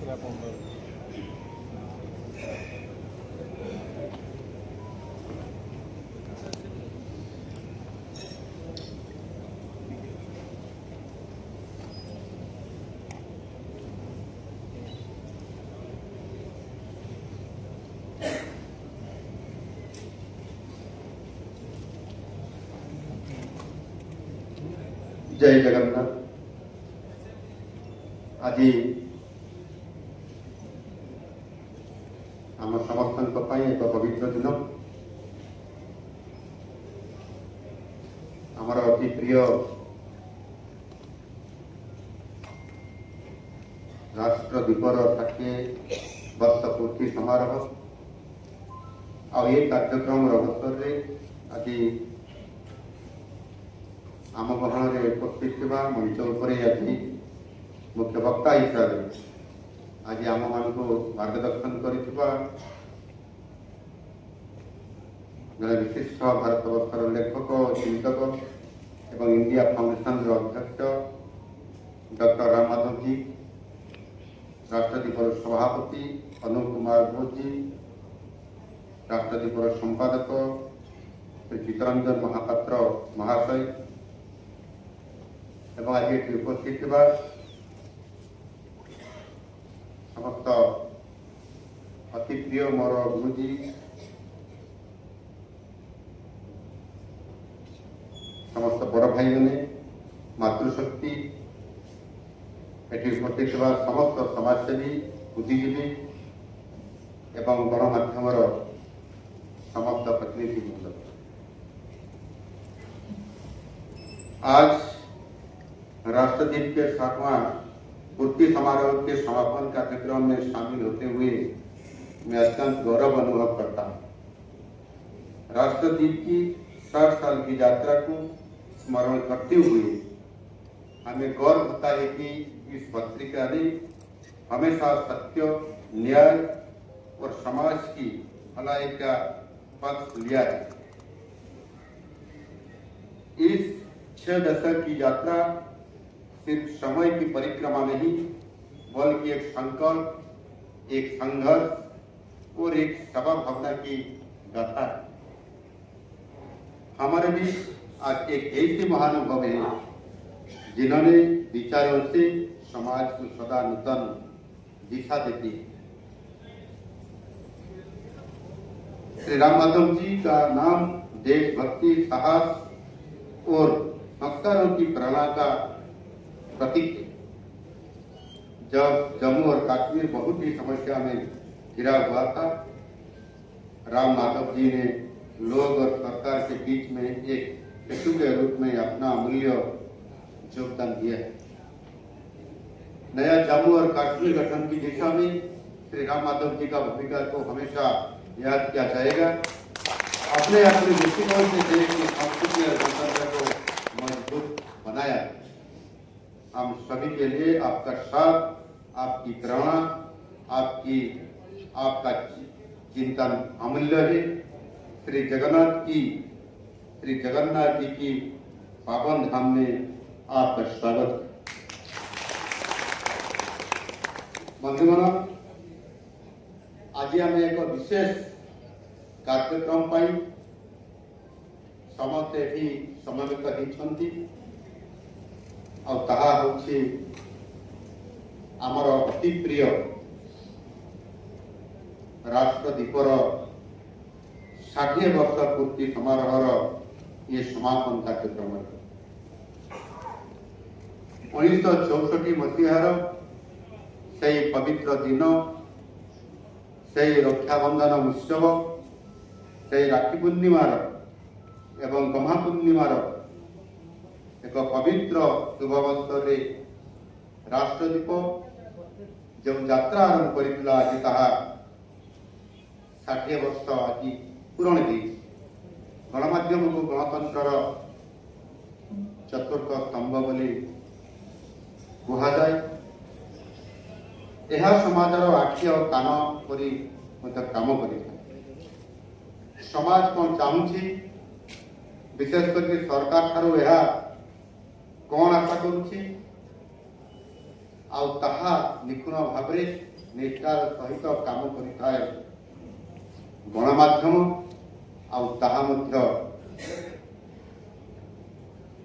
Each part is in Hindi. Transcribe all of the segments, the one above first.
जय जगन्नाथ। आज आम समस्त एक पवित्र दिन। आमर अति प्रिय राष्ट्रदीपर 60 वर्ष पूर्ति समारोह आ ये कार्यक्रम अवसर में आज आम भवन में उपस्थित मंच उपर आज मुख्य वक्ता हिसाब से आज आम मान मार्गदर्शन कर जड़े विशिष्ट भारत वर्षर लेखक चिंतक एवं इंडिया फाउंडेशन अध्यक्ष डॉक्टर राम माधव जी, राष्ट्रदीपर सभापति अनुप कुमार घोष जी, राष्ट्रदीपर संपादक श्री चित्तरंजन महापात्र महाशय एवं आज ये उपस्थित समस्त अति प्रिय मोर गुरुजी समस्त बड़ भाई मैंने मातृशक्ति एटी उपस्थित समस्त समाजसेवी बुद्धिजीवी एवं गणमाध्यम समस्त प्रतिनिधिवृंद, आज राष्ट्रदीप के 60वां पूर्ति समारोह के समापन कार्यक्रम में शामिल होते हुए मैं अत्यंत गौरव अनुभव करता हूँ। राष्ट्रदीप की 60 साल की यात्रा को स्मरण करते हुए हमें गौरव होता है कि इस पत्रिका ने हमेशा सत्य, न्याय और समाज की भलाई का पक्ष लिया है। इस 6 दशक की यात्रा सिर्फ समय की परिक्रमा नहीं बल्कि एक संकल्प, एक संघर्ष और एक सभा भावना की गाथा है। हमारे बीच आज एक ऐसे महानुभव है जिन्होंने विचारों से समाज को सदा नूतन दिशा देती है। श्री राम माधव जी का नाम देशभक्ति, साहस और संस्कारों की प्रेरणा का प्रतीक है। जब जम्मू और कश्मीर बहुत ही समस्या में घिरा हुआ था, राम माधव जी ने लोग और सरकार के बीच में एक सेतु के रूप में अपना अमूल्य योगदान दिया है। नया जम्मू और कश्मीर गठन की दिशा में श्री राम माधव जी का भूमिका को हमेशा याद किया जाएगा। अपने अपने दृष्टिकोण से देश की संस्कृति और गणतंत्र को मजबूत बनाया। हम सभी के लिए आपका साथ, आपकी प्रेरणा, आपका चिंतन अमूल्य है। श्री जगन्नाथ जी की पावन धाम में आपका स्वागत। बंधुगण, आज आम एक विशेष कार्यक्रम पाई समस्त एठी समवेत होती आमर अति प्रिय राष्ट्रदीपर 60 वर्ष पूर्ति समारोह ये समापन कार्यक्रम 1964 मसीहार से पवित्र दिन, से रक्षाबंधन उत्सव, से राखी पूर्णिमार एवं गम्हा पूर्णिमार एक पवित्र शुभ अवसर राष्ट्रदीप जो यात्रा आरंभ कर आज ताहा 60 वर्ष आज पूरण दे गणमाध्यम को गणतंत्र चतुर्थ स्तंभ बोली कहुए। यह समाजर आखि और कान परी काम कर समाज कौन चाहूँगी, विशेष करके सरकार ठारू यह कौन आशा करुछि, निखुण भाव निष्ठार सहित काम करिଥାଏ गणमाध्यम आउ ताहा मध्य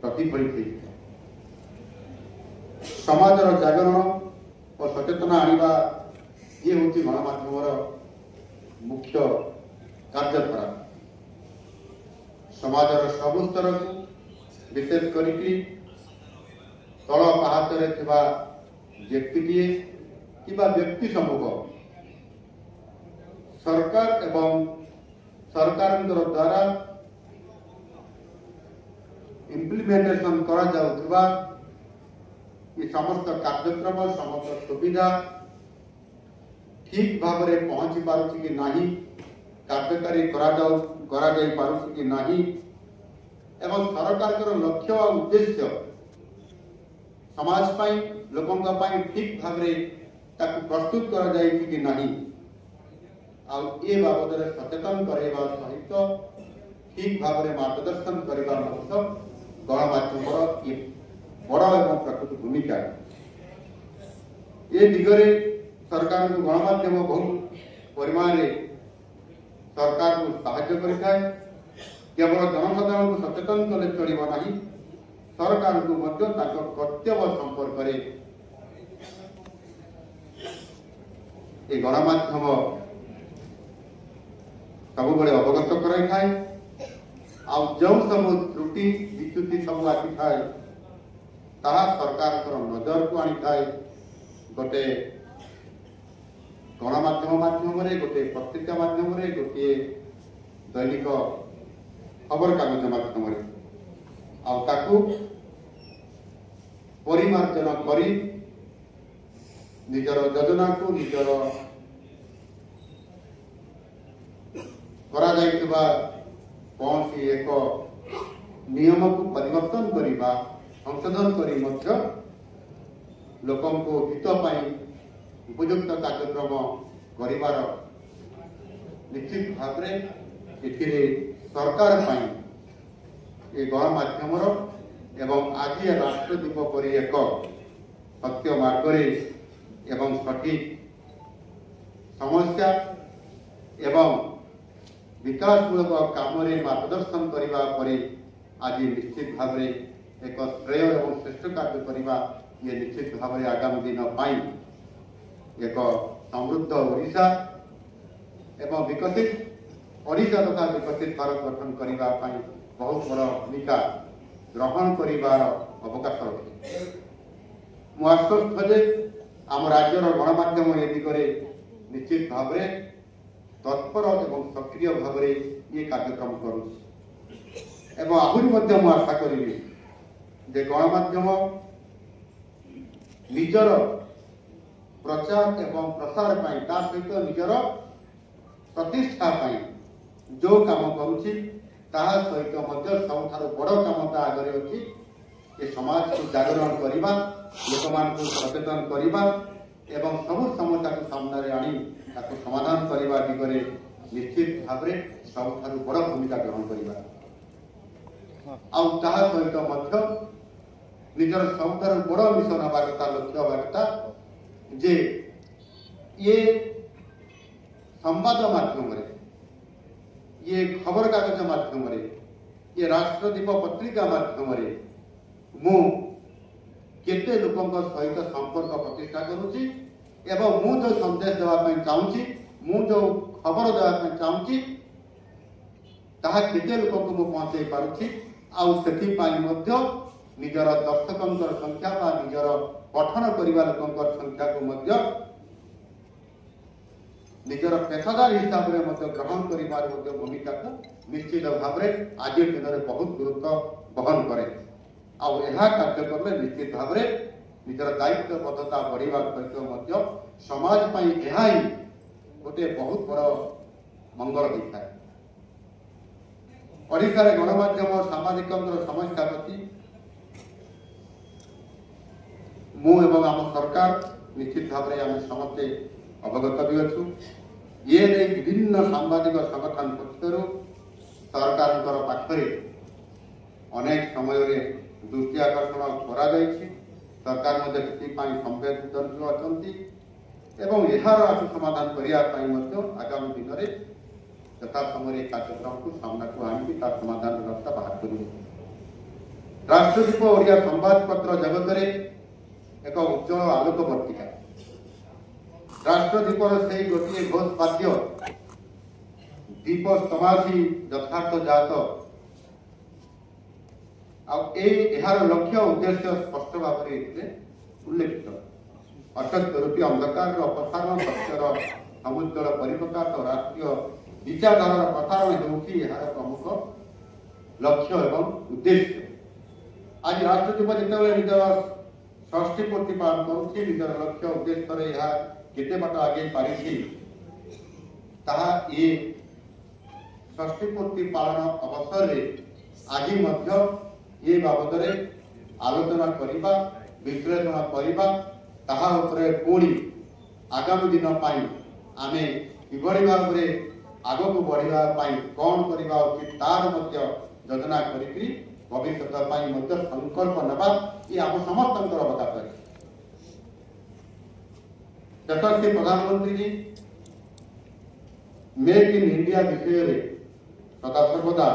प्रतिफलित समाजर जागरण और सचेतना आनिबा ये हूँ गणमाध्यम मुख्य कार्यधारा। समाजर सबु स्तर को विशेष करी तल पाहाचरे थिबा व्यक्तिटीए किबा व्यक्ति समूह सरकार एवं सरकार द्वारा इम्प्लीमेंटेशन करा जाउथिबा ये समस्त कार्यक्रम समस्त सुविधा ठीक भाव में पहुंची पारुछि कि नाही, कार्यकारी करा जाई पारुछि कि नाही, एवं सरकार लक्ष्य और उद्देश्य समाज पाई लोकों पाई ठीक भाव में ताकू प्रस्तुत करा जाई कि नाही आ ए बाबद रे सचेतन करेबा सहित ठीक भाव में मार्गदर्शन करबा मत गणमाध्यम ये बड़ एवं प्रकृत भूमिका। ये दिगरे सरकार को गणमाध्यम बहुत परिमाण सरकार को साहाय्य करिଥାଏ। केवल जनसाधारण को सचेतन कले चलिब नाही, सरकार को मध्य ताको कर्तव्य संपर्क रे ए गणमाध्यम सब बड़े अवगत कराई थाए। आ जो सब त्रुटि विच्युति सब आसी थाए ताहा सरकार नजर को आनी थाए। गोटे गणमाध्यम माध्यम रे, गोटे पत्रिका माध्यम रे, गोटे दैनिक खबर कागज माध्यम रे आ ताकू परिमार्जन करी निजर योजना को निजर करा जाइथिबा कौन सी एक नियम को परिवर्तन करिबा संशोधन करी मध्य लोकों को हित पाई उपयुक्त कार्यक्रम करिवार निश्चित भाव में एथिरे सरकार पाई ए गणमाध्यम एवं आज राष्ट्रदीप परी एक सत्य मार्ग एवं सठिक समस्या एवं विकासमूलक काम मार्गदर्शन करने पर आज निश्चित भाव में एक श्रेय एवं श्रेष्ठ कार्य करने ये निश्चित भाव में आगामी दिन पाई एक समृद्ध ओडिशा एवं विकसित ओडिशा तथा विकसित भारत गठन करने बहुत बड़ भूमिका ग्रहण कर अवकाश रखे। मु आश्वस्त जे आम राज्यर गणमाध्यम ए दिगरे निश्चित भाव में तत्पर एवं सक्रिय भाव में ये कार्यक्रम करुँ। आहरी आशा करी जे गणमाध्यम निजर प्रचार एवं प्रसार सहित निजर प्रतिष्ठा जो काम करुँची ताहा सहित सबुठारु बड़ काम आगे अच्छी ये समाज को जागरण करवा, लोक मान सचेतन करवा एवं सबु समस्या को सामने आनी ताको समाधान करने दिगरे निश्चित भाव में सबुठारु बड़ भूमिका ग्रहण करवा सहित निजर सबुठारु बड़ मिशन हवा कथा लक्ष्य हवा कथा जे ये संवाद माध्यम ये खबर कागज माध्यम ये राष्ट्रदीप पत्रिका माध्यम मु केते लोकों सहित संपर्क प्रतिष्ठा करुच्ची एवं मु जो संदेश देवाई चाहूँगी, मु जो खबर देवाई चाहूँगी ताहा केते लोक को पहुँचे पारुछि आउ सेथिपाई मध्य निजर दर्शकों संख्या बा निजर पठन करने लोकों संख्या को मध्य निजर पेशादार हिसाब से ग्रहण कर भूमिका को निश्चित भाव में आज दिन में बहुत गुरुत्व बहन करे। कार्य करले निश्चित भाव में निजर दायित्वबद्धता बढ़ा सहित समाज ही गोटे बहुत बड़ मंगल होता है। ओडिशा रे गणमाध्यम और सामाजिक समस्या प्रति मु एवं आम सरकार निश्चित भाव में आम समस्ते अवगत भी अच्छु। ये विभिन्न सांबादिक संगठन पक्षर सरकार पाखरे अनेक समय दृष्टि आकर्षण करा सरकार संवेदनशील अच्छा एवं यार आशु समाधान करने आगामी दिन में यथा समय कार्यक्रम को सामना को आनिकी समाधान रास्ता बाहर कर राष्ट्रदीप ओडिया संवादपत्र जगत एक उज्जवल आलोक वर्तिका राष्ट्रदीपर से गोटे घोष वाद्य दीप समाधि यथार्थ जात यार लक्ष्य उद्देश्य स्पष्ट भाव में उल्लेखित असत्य रूपी अंधकार अपसारण सत्यर समुज्जल परिप्रकाश राष्ट्रीय विचारधारा प्रसारण होउछि यार प्रमुख लक्ष्य एवं उद्देश्य। आज राष्ट्रदीप जिते निजर षष्ठी पूर्ति पालन करुछि निजर लक्ष्य उद्देश्य यह केते बाट आगे पारिछि ताहा ये षष्ठी पूर्ति पालन अवसर में आज मध्य ये बाबद आलोचना करबा विश्लेषण करबा ताहा उपरे पुणी आगामी दिन पाई आमे किभଳି भाବରେ आगको बढ़िबा पाई कौन करबा उचित तार मध्य योजना करिकरी भविष्य पाई मध्य संकल्प नबा ये आम समस्तंकर अवकाश यशस्वी प्रधानमंत्री जी मेक इन इंडिया विषय रे सदा सर्वदा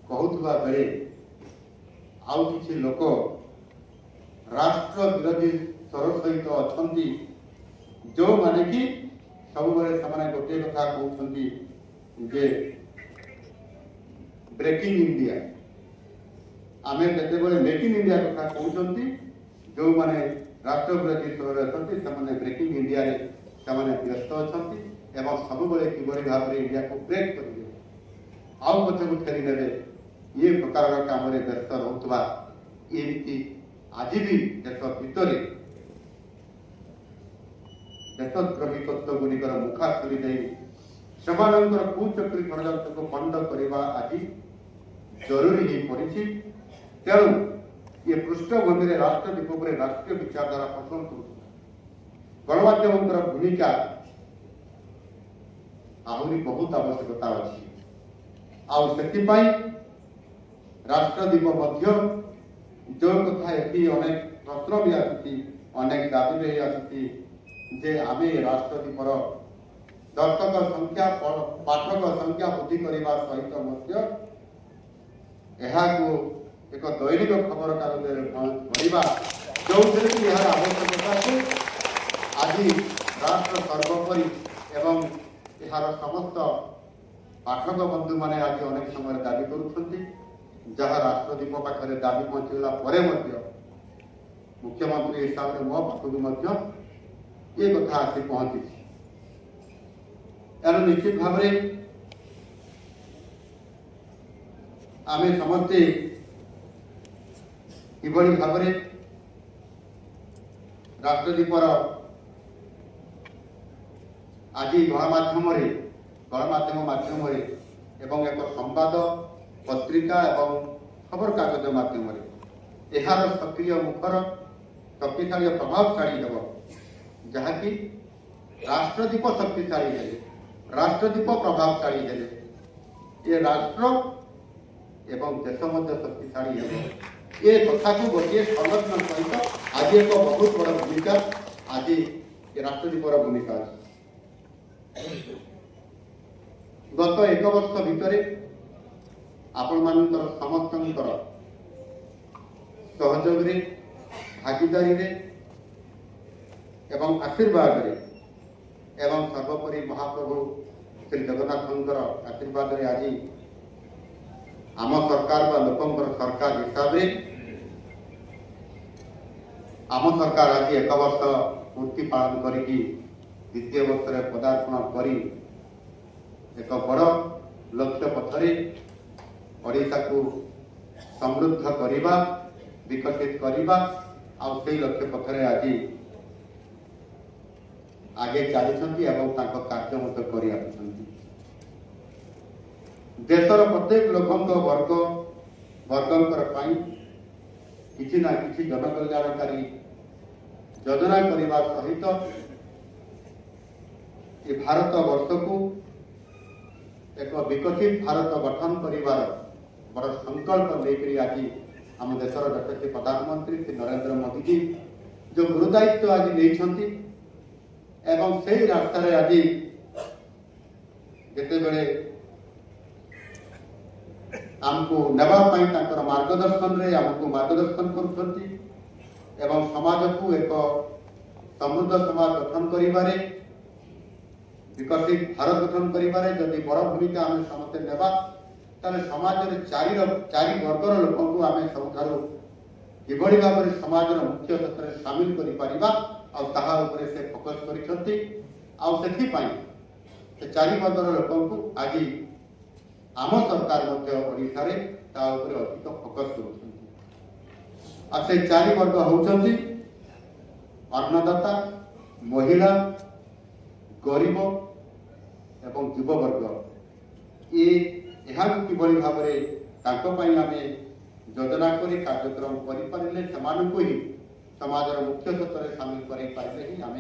कहूथुवा बेले आउ किछि लोक राष्ट्र विरोधी स्वर सहित अच्छा जो माने कि सब गोटे कथा कहते जे ब्रेकिंग इंडिया आमे जते मेक इन इंडिया कथा कहते जो माने राष्ट्र विरोधी स्वर अच्छा ब्रेकिंग इंडिया व्यस्त अच्छा एवं सब किभଳି भाव में इंडिया को ब्रेक करेंगे आउ पछ को फेरी ने ये प्रकार काम व्यस्त रोकवा एमती आज भी देश भितर देशद्रोही तत्व गुड़िकर मुखा खुली दे सेमानंतर कुचक्री षड्यंत्र को बंद करने आज जरूरी ही पड़ी तेणु ये पृष्ठभूमि में राष्ट्रदीप राष्ट्रीय विचारधारा पोषण कर गणमाध्यम भूमिका आहरी बहुत आवश्यकता अच्छी राष्ट्रदीप जो कथा ये अनेक प्रश्न भी आसुची अनेक दाबी भी आसुची जे आमे राष्ट्रदीपर दर्शक संख्या पाठक संख्या वृद्धि करने सहित एक दैनिक खबर कागज पढ़ा जो यार आवश्यकता को आज राष्ट्र सर्वोपरि एवं यार समस्त पाठक बंधु माने आज अनेक समय दाबी करुछंती जहाँ राष्ट्रदीप पाखे दाबी पहुंचला मुख्यमंत्री हिसाब से मो पाखक ये कथा आसी पहुंची यार निश्चित भाव आमे समस्ते किभଳି भाव राष्ट्रदीपर आज गणमाध्यम माध्यम एवं एक संवाद पत्रिका एवं खबर कागज माध्यम यार सक्रिय मुखर शक्तिशाली प्रभावशाली हेब जहाँकि राष्ट्रदीप शक्तिशाली है राष्ट्रदीप प्रभावशाली है ये राष्ट्र एवं देश मध्य शक्तिशाली है ये कथा को गोटे संगठन सहित आज एक बहुत बड़ भूमिका आज ये राष्ट्रदीपर भूमिका गत एक वर्ष भितर आपण मानकर समस्त सहयोग भागीदारी एवं आशीर्वाद एवं सर्वोपरि महाप्रभु श्री जगन्नाथ आशीर्वाद आज आम सरकार व लोकंर सरकार हिसाब से आम सरकार आज एक वर्ष पूर्ति पालन करी द्वितीय वर्ष पदार्पण करी एक बड़ लक्ष्य पथरे ओडिशा को समृद्ध करवा विकसित करवा से लक्ष्य पथरे आज आगे चली कार्य कर देशर प्रत्येक लोकों वर्गंकर किसी ना किसी जनकल्याणकारी योजना करने सहित ये भारत वर्ष को एक विकसित भारत गठन कर बड़ संकल्प लेकर आज आम देशर यशस्वी प्रधानमंत्री श्री नरेंद्र मोदी जी जो गुरुदायित्व आज नहीं एवं से रास्तार आज जितेबले आमको नेबाई मार्गदर्शन रे आमको मार्गदर्शन कर समाज को एक समृद्ध समाज गठन करिबारे विकसित भारत गठन करिबारे जदि बड़ भूमिका आम समस्ते नेबा ताले समाज रे चारि वर्गर लोक को आम सबुठारु किभଳି भाବରେ समाजर मुख्य क्षेत्र में सामिल करि परिबा आ ताहा उपरे से फोकस करिसंती आ सेथि पई से चारि वर्गर लोक को आज आम सरकार मध्य ओडिसा रे ता उपरे अधिक फोकस करूछंती आ से चारि वर्ग होउछंती अन्नदाता महिला गरीब एवं युव वर्ग ये किभଳି भाବରେ तांको पई आमे योजना करी कार्यक्रम करें ही समाजर मुख्य क्षेत्र में सामिल करें ही आम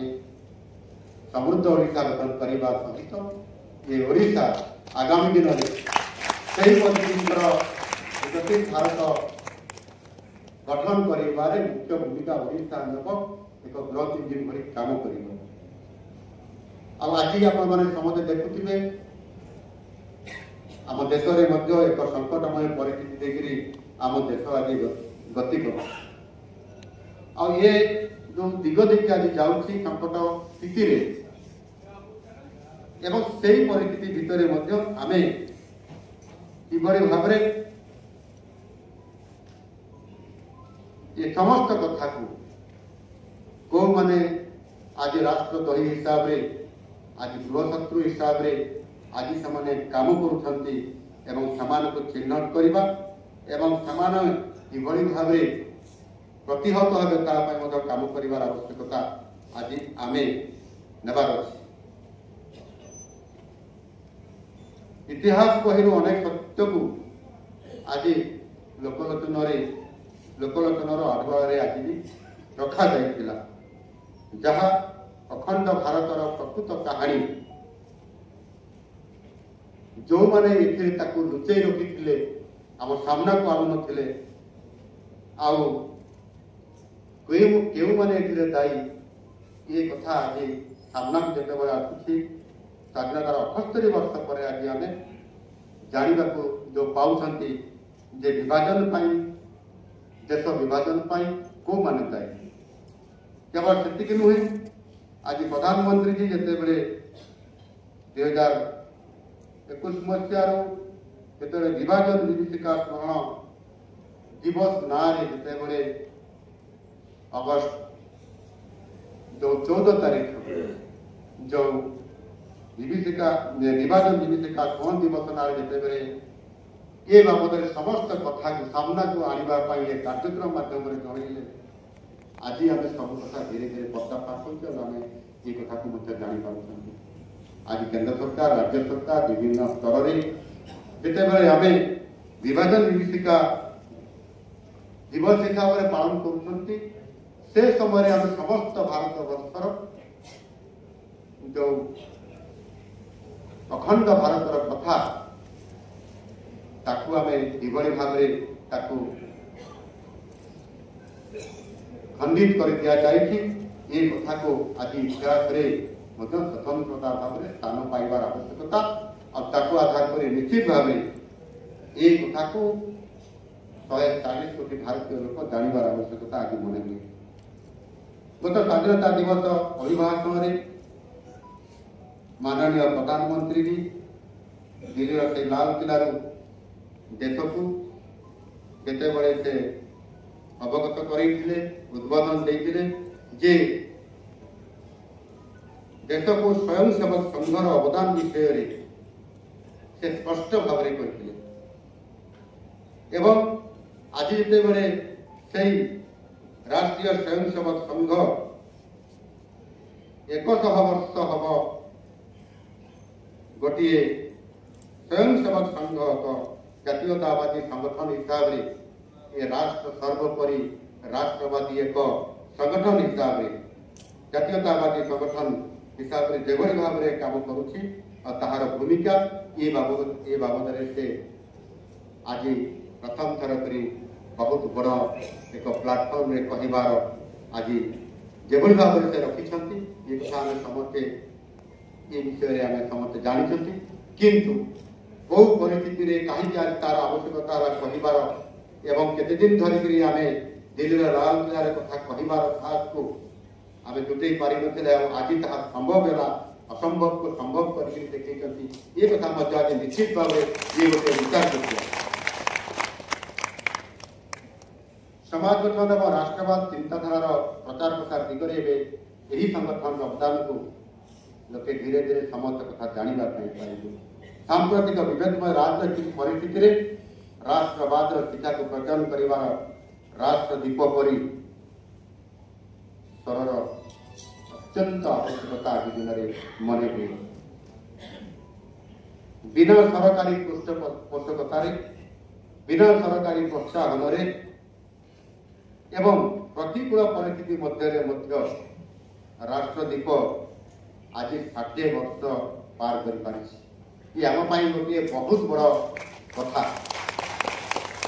समृद्ध ओडिशा गठन करने सहित ये ओडिशा आगामी दिन में सही विकसित भारत गठन कर मुख्य भूमिका ओडिशा एक ग्रोथ इंजिन भली काम कर आज आप देखुवे आम देश में एक संकटमय परिस्थिति देखिए आम देश आज गति कर ये जो दिग देखिए आज जाऊँगी संकट स्थिति एवं से परिस्थिति भितर आम किभଳି भाବରେ ये समस्त कथा को कौ माने आज राष्ट्रद्रोही हिसाब रे आज गृहशत्रु हिसाब रे आज से काम करुछंती एवं समान को चिन्हट करबा एवं समान किभଳି भाବରେ प्रतिहत भावे काम करिवार आवश्यकता आज आमे नेबार अछि। इतिहास कहिरो अनेक सत्य को आज लोकलोचनर आधार आज भी रखा जाइतिला जहा अखंड भारतर प्रकृत कहानी जो माने लुचई रखी आम सामना को आनु नथिले केउ माने दायी ये कथा आज सामना को जिते आसुची स्वाधीनतार 78 वर्ष पर आज आम जानवा जो पाउछंती जे विभाजन पाई देश विभाजन पाई को माने दायी केवल सेतिक नुहे आज प्रधानमंत्री जी जिते बड़े 2021 मसीहार जिते विभाजन विभीषिका स्मरण दिवस ना जिते बड़े अगस्त जो 14 तारीख जो विभीषिका विभाजन विभीषिका स्मरण दिवस ना जिते ये बाबद समस्त कथा को सामना को आनिबा पाई ये कार्यक्रम माध्यम जनइले आज आम सब कथा धीरे धीरे पर्दाफाश होमें ये कथा को जानी पार्टी आज केंद्र सरकार राज्य सरकार विभिन्न स्तर में जिते आम विभाजन विभीषिका दिवस हिसाब से पालन करुँच से समय आम समस्त भारत वर्षर जो अखंड भारतर कथा ताकू आम किभଳି भाବରେ ताकू खंडित कर दिया जाए ये कथा को आज इतिहास स्वतंत्रता भाव में स्थान पाइबार आवश्यकता और ताकू आधार कर निश्चित भाव ये कथा को 140 कोटी भारतीय लोक जानवर आवश्यकता आज मन हुए। गत स्वाधीनता दिवस अभिभाषण में माननीय प्रधानमंत्री जी दिल्ली से लाल किला देश को केते बड़े से अवगत करते उद्बोधन देते जे देश को स्वयंसेवक संघर अवदान विषय से स्पष्ट भाव करते एवं आज जिते बड़े से राष्ट्रीय स्वयंसेवक संघ 100 वर्ष हम गोटे स्वयंसेवक संघ जातीयतावादी संगठन हिसाब से ये राष्ट्र सर्वोपरि राष्ट्रवादी एक संगठन हिसाब से जातीयतावादी संगठन हिसाब से जो भाव में काम करुच्ची और ताहार भूमिका ये बाबद से आज प्रथम थर करी बहुत बड़ एक प्लाटफर्म में कहबार आज जो भाव से रखी ये कथा आम समस्ते ये विषय आम समस्ते जानते किंतु बहु परिस्थिति रे कहीं तार आवश्यकता कहबार एवं केते दिन धरिक आम दिल्ली लाल किला कथा कहबार साहस को आम जुटे पारि आज ताहा संभव है असंभव को संभव करके देखते ये कथा आज निश्चित भाव ये गोटे विचार कर समाज गठन और राष्ट्रवाद चिंताधारा प्रचार प्रसार दिगरे यही संगठन अवदान को लोके धीरे धीरे समस्त कथा जानवा पारे सांप्रतिक विभेदमय राजनैतिक परिस्थिति राष्ट्रवाद शिक्षा को प्रचलन कर राष्ट्रदीप परी स्तर अत्यंत आवश्यकता आज दिन में मन हुए बिना सरकारी पृष्ठपोषकतार बिना सरकारी प्रोत्साहन एवं प्रतिकूल परिस्थिति मध्य राष्ट्रदीप आज 60 वर्ष पार कर पारिछि ये आम गोटे बहुत बड़ कथा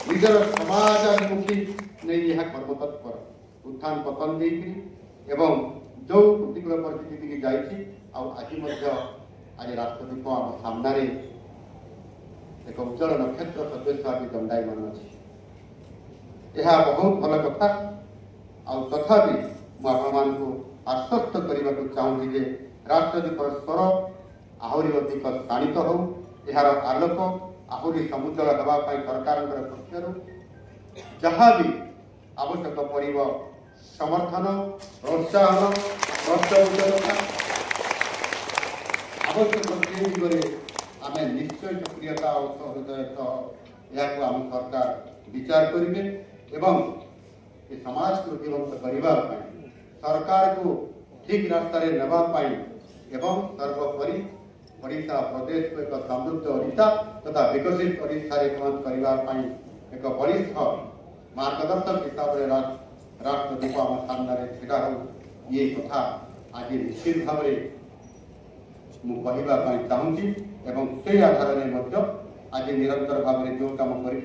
निजर समाजमुखी नहीं यह कर्मतत्पर उत्थान पतन देकर एवं जो प्रतिकूल परिस्थिति की जाइछि आज राष्ट्रदीप आम सामने एक उज्जवल नक्षत्र सदृश आज दंडायमान अच्छी यह बहुत भल कथा तथापि मुझे आश्वस्त करने को चाहूँगी जे राष्ट्रदीप स्वर आहरी अधिक शाणित हो यार आलोक आहरी समुज्जल होगापी सरकार पक्ष जहाँ भी आवश्यक पड़ब समर्थन प्रोत्साहन प्रोत्साहनता आवश्यक आम निश्चय सक्रियता और सहृदय सह आम सरकार विचार करेंगे एवं ये समाज को जीवंत करने सरकार को ठीक रास्ता नापी एवं सर्वोपरि ओडिशा प्रदेश को एक समृद्ध ओडिशा तथा विकसित ओडिशा करने एक बलिष्ठ मार्गदर्शक हिसाब से राष्ट्रदीप आम सामने छिड़ा हो ये कथा आज निश्चित भाव मुझे चाहूँगी एवं से आधार में आज निरंतर भाव में जो कम कर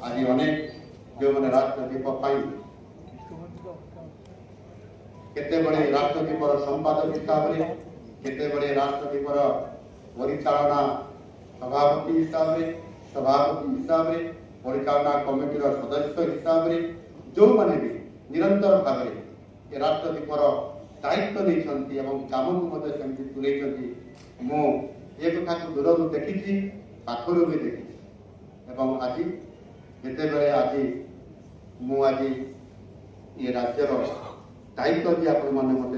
आज अनेक जो मैंने राष्ट्रदीप केते बड़े राष्ट्रदीपर संपादक हिसाब से केते बड़े राष्ट्रदीपर परिचालना सभापति हिसाब से परिचालना कमिटीर सदस्य हिसाब से जो मैंने भी निरंतर भाव में ये राष्ट्रदीपर दायित्व नहीं काम को दूरे मु ये कथा को दूर देखी पाखर भी देखी आज जितेबले आज आज ये राज्यर दायित्व जी आपण मैंने मत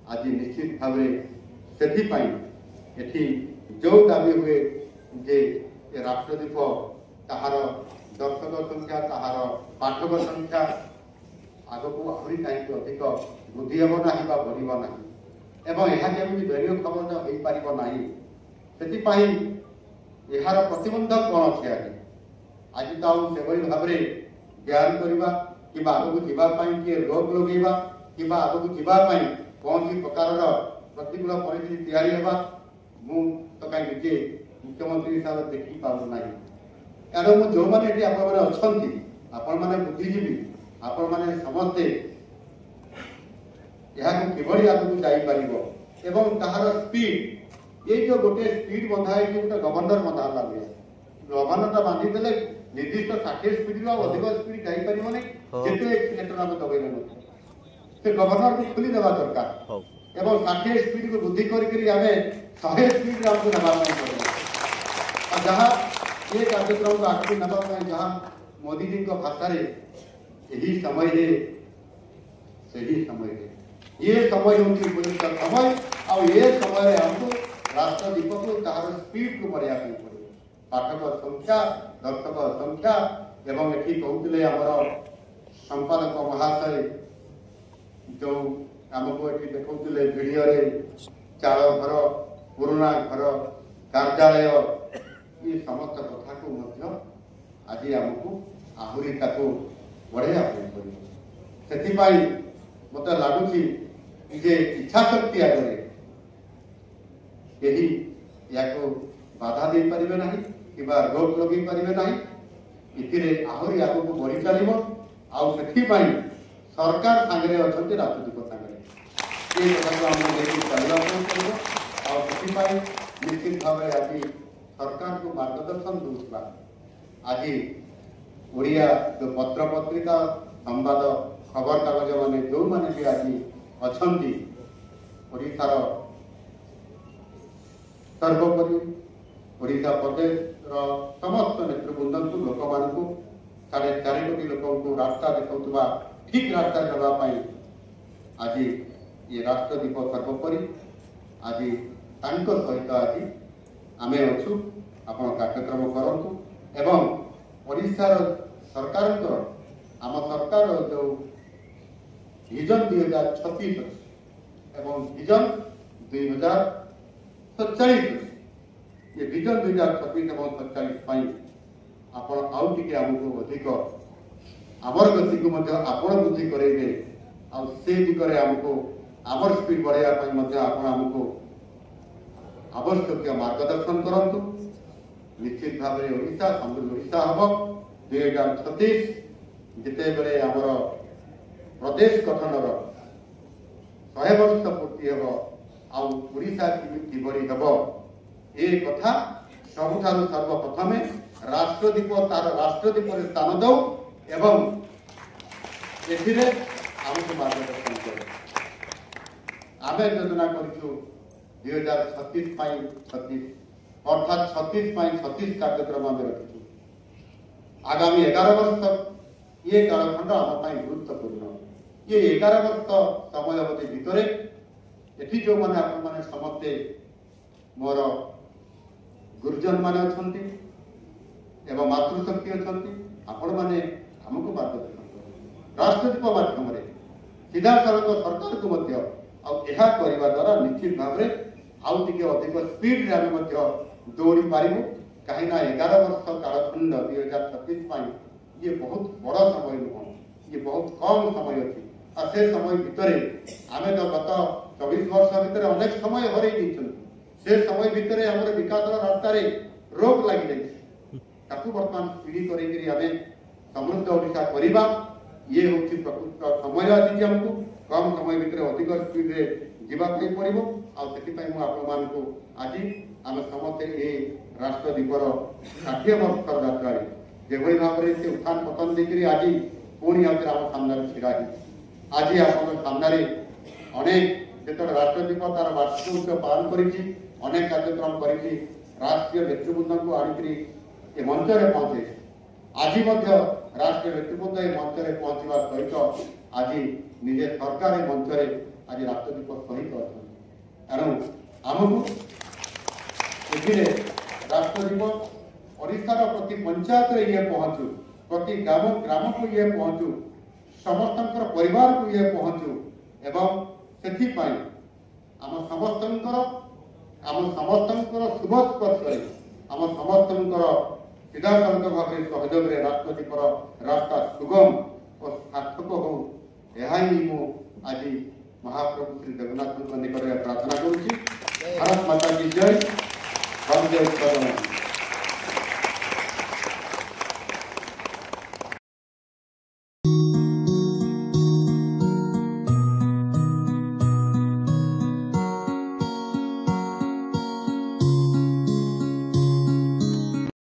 आज निश्चित भाव से जो दाबी हुए जे राष्ट्रदीप ताहार दर्शक संख्या ताहार पाठक संख्या आग को आहरी कहीं अधिक वृद्धि हम ना बढ़ ना एवं यह जमी रेडियो खबर हो पार ना से यार प्रतिबंधक कौन अच्छे आज तो से भाव में ज्ञान करवा कि आगक जावाई रोग लगेगा कि आगक जावाई कौन सी प्रकार प्रतिकूल परिस्थिति या तो कहीं निजे मुख्यमंत्री हिसाब से देखी पारना कारण जो मैंने अच्छा आपण मैंने बुद्धिजीवी आपण मैंने समस्ते यहाँ किभली आगक जापर तार स्पीड ये जो गोटे स्पीड बंधा गोटे गवर्नर बंधा लगे गवर्नर बांधीदे निर्दिष्ट 60 स्पीड अधिक स्पीड जापर जिते एक्सीटर आम दबे से गवर्नर को खोली देवा दरकार एवं 60 स्पीड को वृद्धि करके 100 स्पीड आमको ना जहाँ ये कार्यक्रम को आगे नापा जहाँ मोदी जी भाषा यही समय से समय ये समय हूँ समय ये समय आमको राष्ट्रदीप को तार स्पीड को बढ़ाया पड़े पाठक संख्या दर्शक संख्या एवं ये कहते आमर संपादक महाशय जो आमको ये देखते भिडियो चाल घर पुराना घर कार्यालय ये समस्त कथा को आज आमको आहरी बढ़ाया पड़े मत लगुच इच्छा शक्ति आगे यही या बाधा दे पारे ना कि रोक लगे पारे ना इतिरे आहरी आगक बढ़ी चलो सरकार सांगे अच्छा राजनीतिक सांगे ये कथा आम लेकिन चलना पड़ो और निश्चित भाव आज सरकार को मार्गदर्शन दूसरा आज ओडिया जो पत्र पत्रिका संवाद खबर कागज मैंने जो मैंने भी आज अच्छा ओडिशार सर्वोपरि ओडिशा प्रदेश समस्त नेतृवृंद को लोक मान 4.5 कोटी लोक को रास्ता देखा ठीक रास्ता नापी आज ये राष्ट्रदीप सर्वोपरि आज सहित आज आम अच्छु आप कार्यक्रम करूँ एवं ओडिशार सरकार आम सरकार जो विजन 2036 एवं विजन 2047 ये विजन 2036 एवं 47 आपण आउ टिके हमको अधिक आमर गति को आपण बुद्धि करेंगे आउ से दिगरे हमको आमर स्पीड बढ़ाया आपण हमको आवश्यक मार्गदर्शन करंतु निश्चित भाव में ओडिशा समृद्ध ओडिशा हम 2036 जिते बेले आमर प्रदेश गठनर 100 वर्ष पूर्ति हम आउ ओडिशा किभली हम ए कथा सबुठारु सर्वप्रथम राष्ट्रदीप तार राष्ट्रदीप स्थान दौ एवं एथिरे आमको मार्गदर्शन कर आम योजना करूँ 2036 36 अर्थात 36 कार्यक्रम आम रखी आगामी 11 वर्ष तक ये कालखंड आम गुरुत्वपूर्ण ये 11 वर्ष समय अवधि भितर एठी जो माने आपण माने समस्ते मोर गुरुजन माने अछंती एवं मातृशक्ति अछंती आपण माने हमको मार्गदर्शन राष्ट्रदीप माध्यम सीधा सड़क सरकार को मध्य आ करने द्वारा निश्चित भाव में आउ टे अधिक स्पीड रे आम दौड़ी पारू कहीं 11 वर्ष कालखंड 2036 ये बहुत बड़ा समय नुह ये बहुत कम समय अच्छी और से समय भितर आम तो गत 24 वर्ष भितर अनेक समय हर से समय भितर आम विकास रास्ता रोक लगी बर्तमान पीढ़ी करें समृद्ध ओडिशा करवा ये हूँ प्रकृत समय आसी आमको कम समय भितर अधिक स्पीड रे जीवाई पड़ो आपको आज आम समस्ते ये राष्ट्रदीपर 60 वर्ष यात्रा जो भाव में से उत्थान पतन देकर आज पुणी आम सामने छिड़ा आज आप सामने अनेक जो राष्ट्रदीप तार वार्षिक उत्सव पालन करेक कार्यक्रम कर राष्ट्रीय नेतृवृंद को आणिक मंच में पहुंचे आज राष्ट्रीय नेतृवृंद ये मंच में पहुंचवा सहित आज निजे सरकार मंच में आज राष्ट्रदीप सहित अच्छा एणु आमको ए राष्ट्रदीप ओडिशार प्रति पंचायत रे ये पहुंचू प्रति ग्राम ग्राम को ये पहुंचू समस्त परिवार को ये पहुंचू एवं से आम समस्त शुभ स्पर्श आम समस्त सीधा सड़क भाव सहयोग राष्ट्रदीपर रास्ता सुगम और सार्थक हो यही मु आज महाप्रभु श्री जगन्नाथ निकट प्रार्थना करुच्ची। भारत माता की जय।